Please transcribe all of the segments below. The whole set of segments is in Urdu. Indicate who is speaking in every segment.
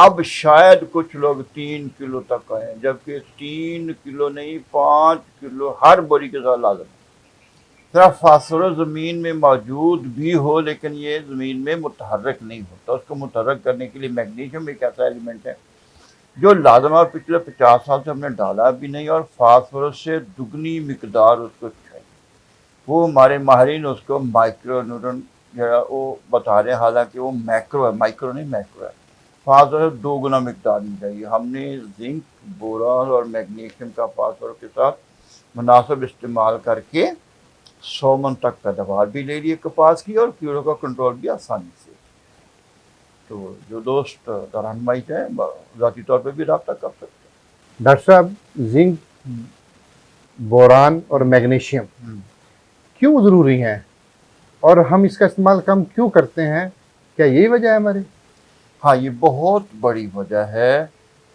Speaker 1: اب شاید کچھ لوگ 3 کلو تک آئے، جبکہ 3 کلو نہیں 5 کلو ہر بوری کے ساتھ لازم ہے۔ صرف فاسفورس زمین میں موجود بھی ہو لیکن یہ زمین میں متحرک نہیں ہوتا، اس کو متحرک کرنے کے لیے میگنیشیم ایک ایسا ایلیمنٹ ہے جو لازم ہے، پچھلے 50 سال سے ہم نے ڈالا بھی نہیں، اور فاسفورس سے دگنی مقدار اس کو چاہیے۔ وہ ہمارے ماہرین اس کو مائکرو نیوٹن جو ہے وہ بتا رہے ہیں، حالانکہ وہ میکرو ہے، مائکرو نہیں میکرو ہے۔ فاسفورس 2 گنا مقدار میں چاہیے۔ ہم نے زنک، بوران اور میگنیشیم کا فاسفورس کے ساتھ مناسب استعمال کر کے 100 من تک پیداوار بھی لے لیے کپاس کی، اور کیڑوں کا کنٹرول بھی آسانی سے۔ تو جو دوست رہنمائی چاہیں ذاتی طور پہ بھی رابطہ کر سکتے
Speaker 2: ڈاکٹر صاحب، زنک، بوران اور میگنیشیم
Speaker 1: ہیں۔
Speaker 2: کیوں ضروری ہیں اور ہم اس کا استعمال کم کیوں کرتے ہیں؟ کیا یہی وجہ ہے ہماری؟
Speaker 1: ہاں، یہ بہت بڑی وجہ ہے۔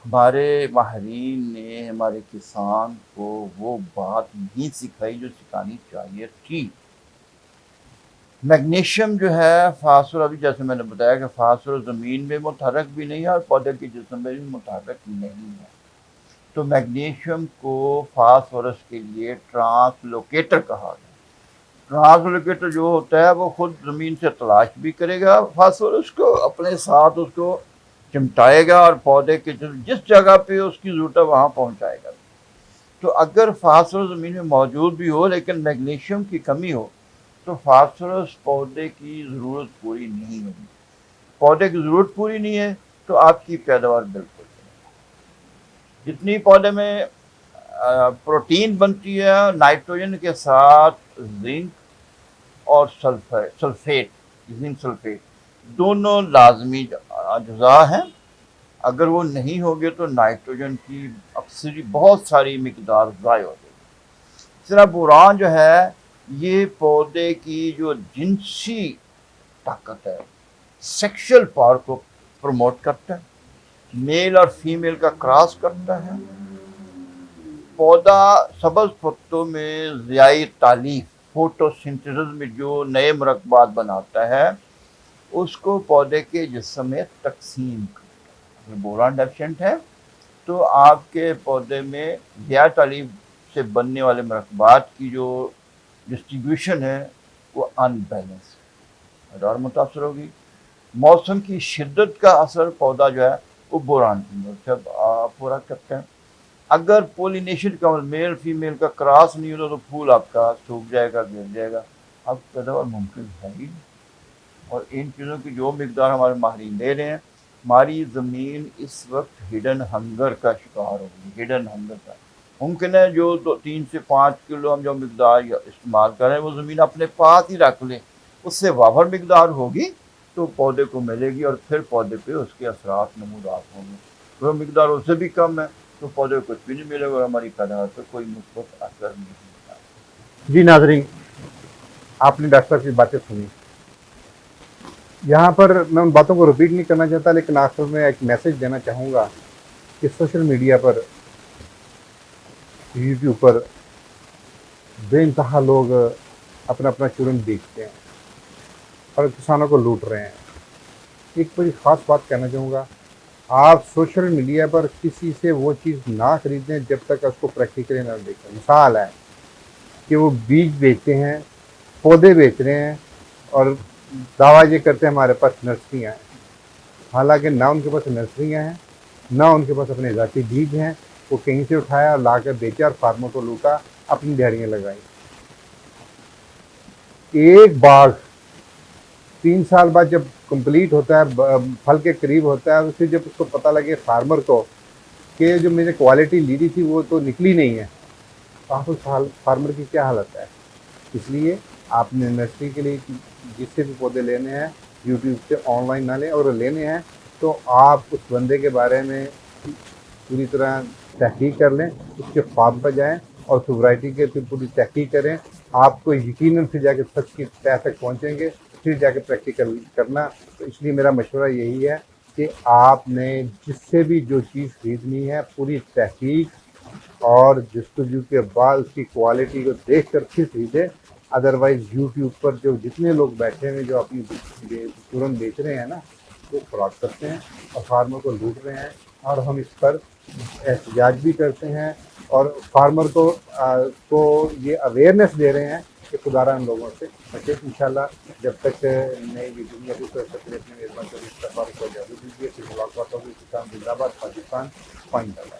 Speaker 1: ہمارے ماہرین نے ہمارے کسان کو وہ بات نہیں سکھائی جو سکھانی چاہیے تھی۔ میگنیشیم جو ہے فاسفورس، ابھی جیسے میں نے بتایا کہ فاسفورس زمین میں متحرک بھی نہیں ہے اور پودے کے جسم میں بھی متحرک نہیں ہے، تو میگنیشیم کو فاسفورس کے لیے ٹرانسلوکیٹر کہا گیا۔ ٹرانسلوکیٹر جو ہوتا ہے وہ خود زمین سے تلاش بھی کرے گا فاسفورس کو، اپنے ساتھ اس کو چمٹائے گا اور پودے کے جس جگہ پہ اس کی ضرورت ہے وہاں پہنچائے گا۔ تو اگر فاسفورس زمین میں موجود بھی ہو لیکن میگنیشیم کی کمی ہو تو فاسفورس پودے کی ضرورت پوری نہیں ہوگی۔ پودے کی ضرورت پوری نہیں ہے تو آپ کی پیداوار بالکل نہیں۔ جتنی پودے میں پروٹین بنتی ہے، نائٹروجن کے ساتھ زنک اور سلفیٹ، زنک سلفیٹ دونوں لازمی اجزاء ہیں۔ اگر وہ نہیں ہوگے تو نائٹروجن کی اکثر بہت ساری مقدار ضائع ہو جائے گی۔ اس طرح بوران جو ہے یہ پودے کی جو جنسی طاقت ہے، سیکشل پاور کو پروموٹ کرتا ہے، میل اور فیمیل کا کراس کرتا ہے۔ پودا سبز پتوں میں ضیائی تالیف، فوٹوسنتھیسس میں جو نئے مرکبات بناتا ہے اس کو پودے کے جسم میں تقسیم کرتا ہے۔ اگر بوران ڈیفیشنٹ ہے تو آپ کے پودے میں ضیائی تالیف سے بننے والے مرکبات کی جو ڈسٹریبیوشن ہے وہ ان بیلنس ہے اور متاثر ہوگی۔ موسم کی شدت کا اثر پودا جو ہے وہ بوران کی مدد سے پورا کرتے ہیں۔ اگر پولینیشن کا میل فیمیل کا کراس نہیں ہوتا تو پھول آپ کا سوکھ جائے گا، گر جائے گا، اب پیداوار ممکن ہے ہی نہیں۔ اور ان چیزوں کی جو مقدار ہمارے ماہرین لے رہے ہیں، ہماری زمین اس وقت ہڈن ہنگر کا شکار ہوگی، ہڈن ہنگر کا۔ ممکن ہے جو 3 سے 5 کلو ہم جو مقدار استعمال کر رہے ہیں وہ زمین اپنے پاس ہی رکھ لیں، اس سے وافر مقدار ہوگی تو پودے کو ملے گی اور پھر پودے پہ اس کے اثرات نمودار ہوں گے۔ وہ مقدار اس سے بھی کم ہے تو پودے کو کچھ بھی نہیں ملے گا اور ہماری پیداوار پہ کوئی مثبت اثر نہیں ہوگا۔
Speaker 2: جی ناظرین، آپ نے ڈاکٹر صاحب کی باتیں سنی۔ یہاں پر میں ان باتوں کو ریپیٹ نہیں کرنا چاہتا، لیکن آخر میں ایک میسج دینا چاہوں گا کہ سوشل میڈیا پر، یوٹیوب پر بے انتہا لوگ اپنا چورن بیچتے ہیں اور کسانوں کو لوٹ رہے ہیں۔ ایک بڑی خاص بات کہنا چاہوں گا، آپ سوشل میڈیا پر کسی سے وہ چیز نہ خریدیں جب تک اس کو پریکٹیکلی نہ دیکھیں۔ مثال ہے کہ وہ بیج بیچتے ہیں، پودے بیچ رہے ہیں اور دعویٰ یہ کرتے ہیں ہمارے پاس نرسریاں ہیں، حالانکہ نہ ان کے پاس نرسریاں ہیں، نہ ان کے پاس اپنے ذاتی بیج ہیں۔ وہ کہیں سے اٹھایا اور لا کر بیچا اور فارمر کو لوٹا، اپنی دہڑیاں لگائیں۔ ایک باغ 3 سال بعد جب کمپلیٹ ہوتا ہے، پھل کے قریب ہوتا ہے، پھر جب اس کو پتہ لگے فارمر کو کہ جو میں نے کوالٹی لی تھی وہ تو نکلی نہیں ہے، تو آپ اس فارمر کی کیا حالت ہے؟ اس لیے آپ نے نرسری کے لیے جس سے بھی پودے لینے ہیں یوٹیوب سے آن لائن نہ لیں، اور لینے ہیں تو آپ اس بندے کے بارے میں پوری طرح تحقیق کر لیں، اس کے فارم پر جائیں اور اس ورائٹی کے پوری تحقیق کریں۔ آپ کو یقیناً پھر جا کے سچ کی تہ تک پہنچیں گے، پھر جا کے پریکٹیکل کرنا۔ تو اس لیے میرا مشورہ یہی ہے کہ آپ نے جس سے بھی جو چیز خریدنی ہے پوری تحقیق اور جستجو کے بعد اس کی کوالٹی کو دیکھ کر پھر خریدیں۔ ادروائز یوٹیوب پر جو جتنے لوگ بیٹھے ہوئے جو اپنی چورن بیچ رہے ہیں نا، کو فراڈ کرتے ہیں اور فارمر کو لوٹ رہے ہیں، اور ہم اس پر احتجاج بھی کرتے ہیں اور فارمر کو یہ اویئرنیس دے رہے ہیں کہ خدا را ان لوگوں سے بچے انشاءاللہ۔ جب تک نئی ویڈیو میں اپنے میزبان کو جاری دیجیے، پھر ملاقات ہوگی۔ کسان زندہ باد، پاکستان پائندہ باد۔